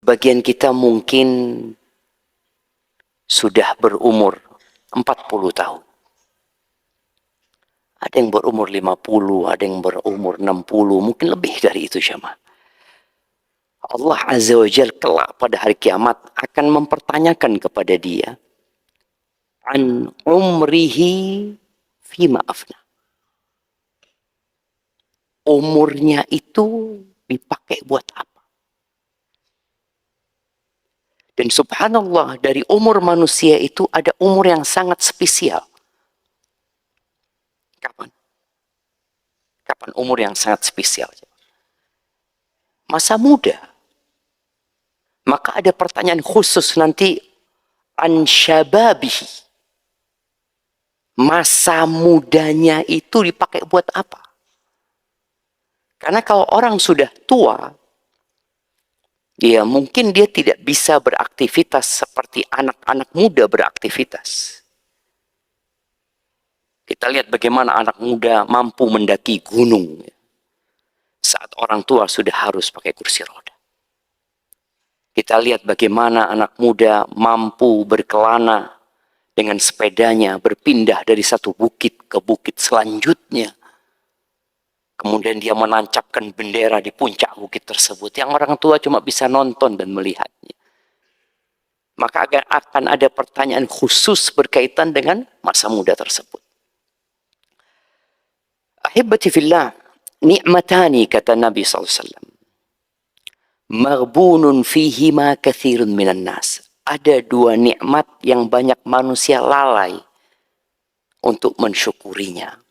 Sebagian kita mungkin sudah berumur 40 tahun. Ada yang berumur 50, ada yang berumur 60, mungkin lebih dari itu jemaah. Allah Azza wa Jalla kelak pada hari kiamat akan mempertanyakan kepada dia an umrihi fima afna. Umurnya itu dipakai buat apa? Dan subhanallah, dari umur manusia itu ada umur yang sangat spesial. Kapan? Kapan umur yang sangat spesial? Masa muda. Maka ada pertanyaan khusus nanti an syababihi. Masa mudanya itu dipakai buat apa? Karena kalau orang sudah tua, ya mungkin dia tidak bisa beraktivitas seperti anak-anak muda beraktivitas. Kita lihat bagaimana anak muda mampu mendaki gunung. Saat orang tua sudah harus pakai kursi roda. Kita lihat bagaimana anak muda mampu berkelana dengan sepedanya berpindah dari satu bukit ke bukit selanjutnya. Kemudian dia menancapkan bendera di puncak bukit tersebut. Yang orang tua cuma bisa nonton dan melihatnya. Maka akan ada pertanyaan khusus berkaitan dengan masa muda tersebut. Ahibati fillah, ni'matani kata Nabi SAW. Maghbunun fihima kathirun minan nas. Ada dua nikmat yang banyak manusia lalai untuk mensyukurinya.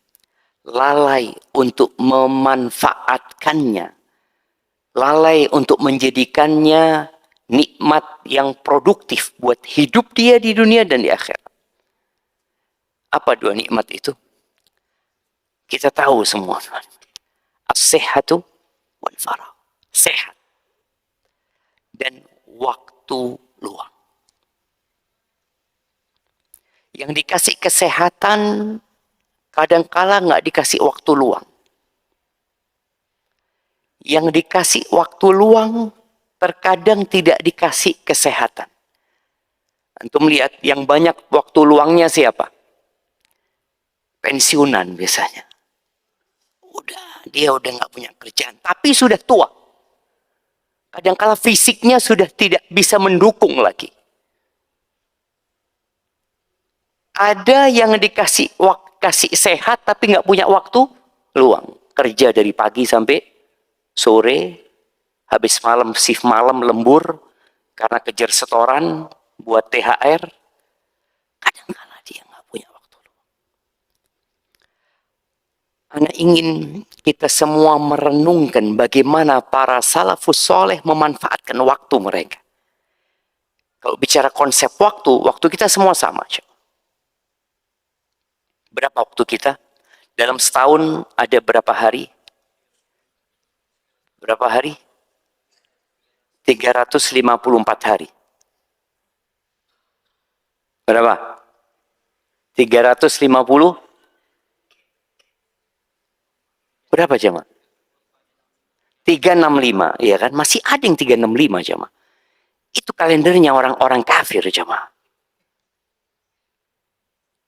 Lalai untuk memanfaatkannya. Lalai untuk menjadikannya nikmat yang produktif buat hidup dia di dunia dan di akhirat. Apa dua nikmat itu? Kita tahu semua. As-sihhatu wal faragh. Sehat. Dan waktu luang. Yang dikasih kesehatan kadangkala nggak dikasih waktu luang. Yang dikasih waktu luang terkadang tidak dikasih kesehatan. Antum lihat yang banyak waktu luangnya siapa? Pensiunan biasanya. Dia udah nggak punya kerjaan, tapi sudah tua. Kadangkala fisiknya sudah tidak bisa mendukung lagi. Ada yang dikasih kasih sehat tapi nggak punya waktu luang. Kerja dari pagi sampai sore, habis malam shift malam lembur karena kejar setoran buat THR. Kadangkala dia nggak punya waktu luang. Ana ingin kita semua merenungkan bagaimana para salafus soleh memanfaatkan waktu mereka. Kalau bicara konsep waktu kita semua sama. Berapa waktu kita? Dalam setahun ada berapa hari? Berapa hari? 354 hari. Berapa? 350? Berapa jemaah? 365, ya kan? Masih ada yang 365 jemaah. Itu kalendernya orang-orang kafir jemaah.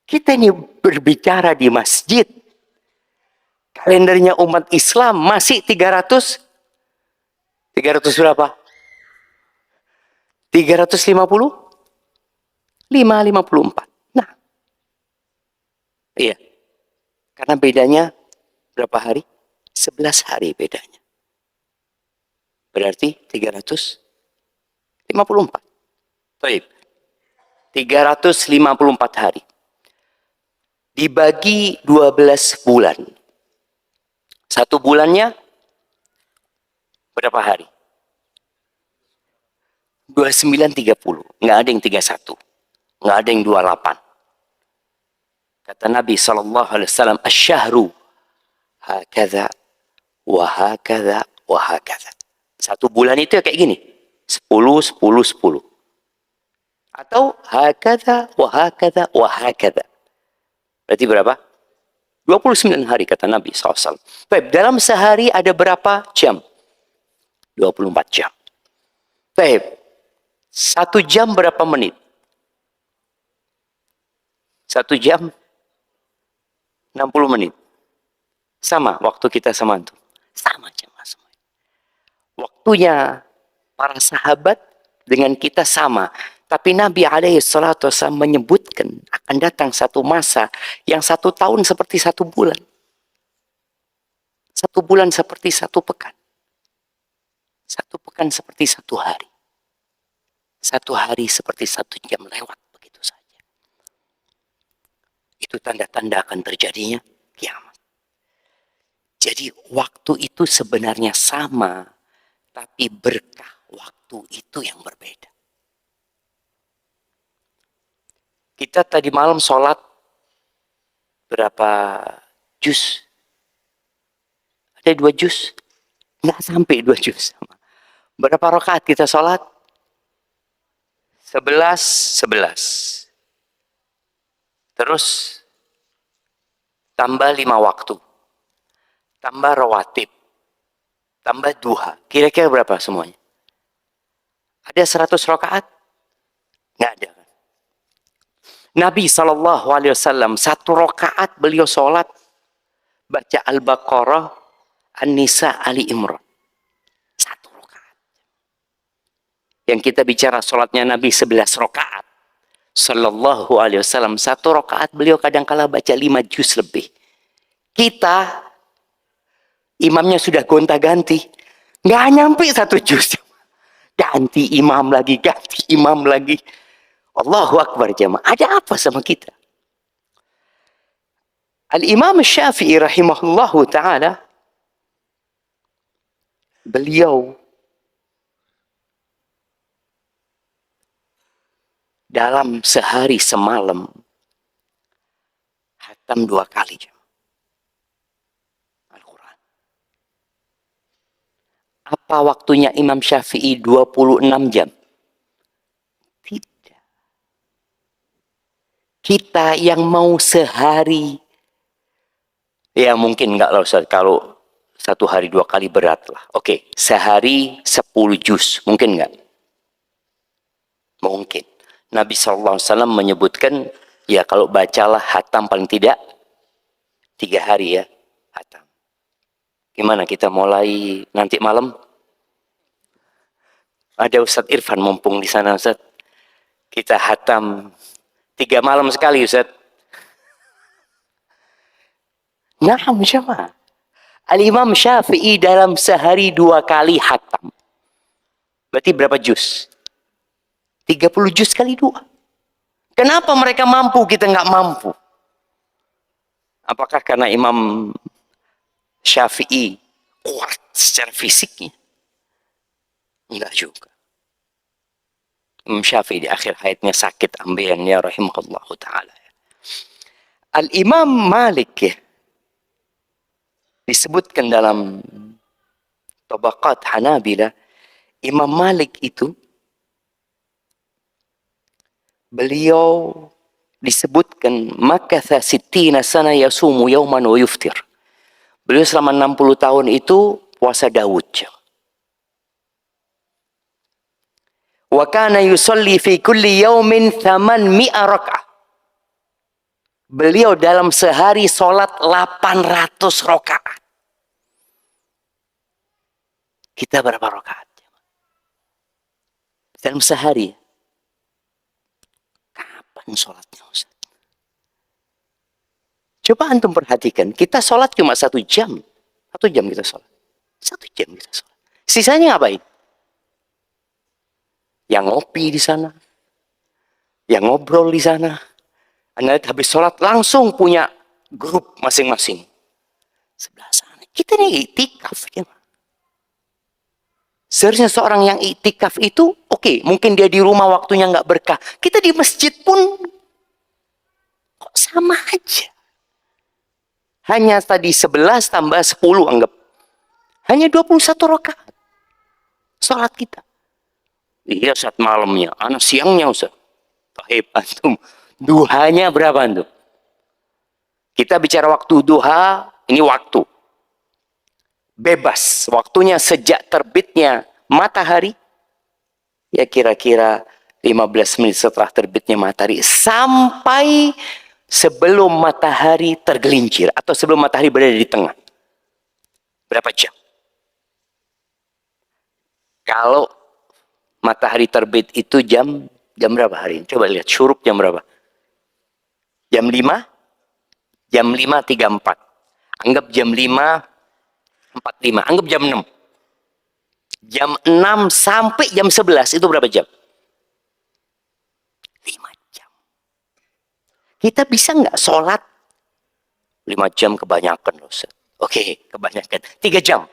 Kita ini berbicara di masjid. Kalendernya umat Islam masih 300 berapa? 350? 54. Nah. Iya. Karena bedanya berapa hari? 11 hari bedanya. Berarti 354. Baik. 354 hari. Dibagi 12 bulan. Satu bulannya berapa hari? 29, 30. Nggak ada yang 31. Nggak ada yang 28. Kata Nabi SAW, Asyahru hakadha wa hakadha wa hakadha. Satu bulan itu ya kayak gini. 10, 10, 10. Atau hakadha wa hakadha wa hakadha. Berarti berapa? 29 hari kata Nabi SAW. Baik, dalam sehari ada berapa jam? 24 jam. Baik, 1 jam berapa menit? 1 jam 60 menit. Sama waktu kita sama antum. Sama jemaah semua. Waktunya para sahabat dengan kita sama. Tapi Nabi SAW menyebutkan akan datang satu masa yang 1 tahun seperti 1 bulan. 1 bulan seperti 1 pekan. 1 pekan seperti 1 hari. 1 hari seperti 1 jam lewat begitu saja. Itu tanda-tanda akan terjadinya kiamat. Jadi waktu itu sebenarnya sama, tapi berkah waktu itu yang berbeda. Kita tadi malam sholat berapa juz? Ada 2 juz? Nggak sampai 2 juz. Berapa rakaat kita sholat? 11. Terus tambah 5 waktu. Tambah rawatib. Tambah duha. Kira-kira berapa semuanya? Ada 100 rakaat? Nggak ada. Nabi SAW 1 rakaat beliau sholat baca Al-Baqarah, An-Nisa, Ali Imran. 1 rakaat. Yang kita bicara sholatnya Nabi 11 rakaat. Sallallahu alaihi wasallam 1 rakaat beliau kadang-kala baca 5 juz lebih. Kita imamnya sudah gonta-ganti, nggak nyampe 1 juz. Ganti imam lagi, ganti imam lagi. Allahu Akbar jemaah. Ada apa sama kita? Al-Imam Syafi'i rahimahullahu ta'ala, beliau dalam sehari semalam hatam 2 kali Al-Quran. Apa waktunya Imam Syafi'i 26 jam? Tidak. Kita yang mau sehari, ya mungkin enggak lah Ustaz, kalau 1 hari 2 kali berat lah. Oke, sehari 10 juz, mungkin enggak? Mungkin. Nabi SAW menyebutkan, ya kalau bacalah hatam paling tidak 3 hari ya, hatam. Gimana kita mulai nanti malam? Ada Ustadz Irfan mumpung di sana Ustadz. Kita hatam 3 malam sekali Ustadz. Naam jemaah. Al-Imam Syafi'i dalam sehari 2 kali hatam. Berarti berapa juz? 30 juz kali 2. Kenapa mereka mampu, kita nggak mampu? Apakah karena Imam Syafi'i kuat secara fisiknya? Enggak juga. Imam Syafi'i di akhir hayatnya sakit ambeien ya rahimahullahu ta'ala. Al-Imam Malik ya, disebutkan dalam Tabaqat Hanabila, Imam Malik itu beliau disebutkan makatha sittina sana yasumu yauman wa yuftir. Beliau selama 60 tahun itu puasa Daud. Wa kana yusalli fi kulli yaumin 800 raka'ah. Beliau dalam sehari sholat 800 rakaat. Kita berapa rakaat? Dalam sehari. Kapan sholatnya Ustaz? Coba antum perhatikan. Kita sholat cuma 1 jam. 1 jam kita sholat. 1 jam kita sholat. Sisanya ngapain? Yang ngopi di sana. Yang ngobrol di sana. Anda habis sholat langsung punya grup masing-masing. Sebelah sana. Kita ini iktikaf. Ya. Seharusnya seorang yang iktikaf itu, oke, mungkin dia di rumah waktunya nggak berkah. Kita di masjid pun kok sama aja. Hanya tadi 11 tambah 10 anggap. Hanya 21 rakaat. Sholat kita. Iya saat malamnya. Anak siangnya Ustaz. Tahib antum. Duhanya berapa antum? Kita bicara waktu duha. Ini waktu. Bebas. Waktunya sejak terbitnya matahari. ya kira-kira 15 menit setelah terbitnya matahari sampai sebelum matahari tergelincir atau sebelum matahari berada di tengah. Berapa jam? Kalau matahari terbit itu jam berapa hari ini? Coba lihat syuruk jam berapa? Jam 5? Jam 5.34. Anggap jam 5.45. Anggap jam 6. Jam 6 sampai jam 11 itu berapa jam? 5 jam. Kita bisa nggak sholat 5 jam kebanyakan, Ustaz? Oke, kebanyakan. 3 jam.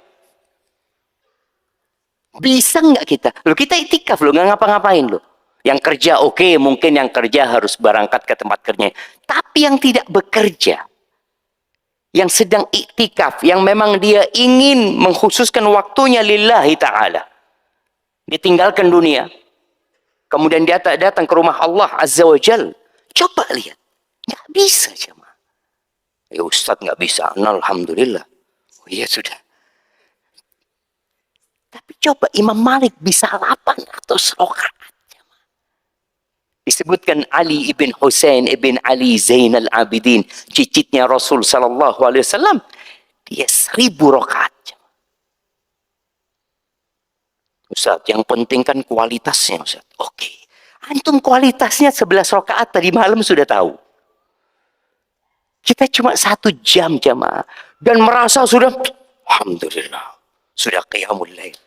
Bisa nggak kita? Loh, kita itikaf loh, nggak ngapa-ngapain loh. Yang kerja oke, mungkin yang kerja harus berangkat ke tempat kerjanya. Tapi yang tidak bekerja, yang sedang iktikaf, yang memang dia ingin mengkhususkan waktunya lillahi ta'ala, ditinggalkan dunia, kemudian dia datang ke rumah Allah Azza wa Jal. Coba lihat, nggak bisa jemaah. Ya Ustadz nggak bisa, alhamdulillah. Oh iya sudah. Tapi coba Imam Malik bisa 800 rakaat. Disebutkan Ali ibn Husain ibn Ali Zainal Abidin, cicitnya Rasul sallallahu alaihi wasallam, dia 1000 rakaat. Ustaz, yang penting kan kualitasnya, Ustaz. Oke. Antum kualitasnya 11 rakaat tadi malam sudah tahu. Kita cuma 1 jam jamaah dan merasa sudah alhamdulillah, sudah qiyamul lail.